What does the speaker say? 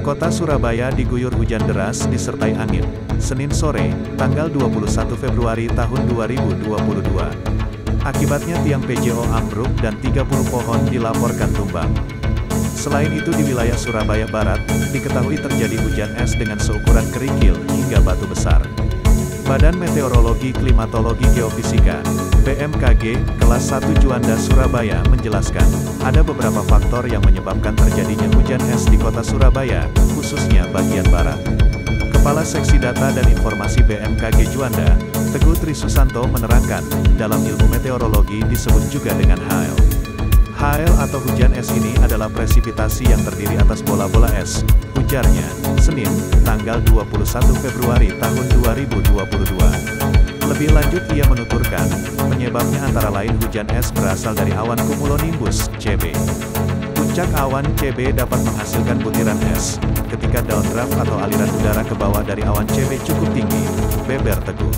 Kota Surabaya diguyur hujan deras disertai angin, Senin sore, tanggal 21 Februari tahun 2022. Akibatnya tiang PJO ambruk dan 30 pohon dilaporkan tumbang. Selain itu di wilayah Surabaya Barat, diketahui terjadi hujan es dengan seukuran kerikil hingga batu besar. Badan Meteorologi Klimatologi Geofisika, BMKG, kelas 1 Juanda Surabaya menjelaskan, ada beberapa faktor yang menyebabkan terjadinya hujan es di kota Surabaya, khususnya bagian barat. Kepala Seksi Data dan Informasi BMKG Juanda, Teguh Trisusanto menerangkan, dalam ilmu meteorologi disebut juga dengan hail. Hail atau hujan es ini adalah presipitasi yang terdiri atas bola-bola es, ujarnya, Senin, tanggal 21 Februari tahun 2022. Lebih lanjut ia menuturkan, penyebabnya antara lain hujan es berasal dari awan cumulonimbus, CB. Puncak awan CB dapat menghasilkan butiran es, ketika downdraft atau aliran udara ke bawah dari awan CB cukup tinggi, beber Teguh.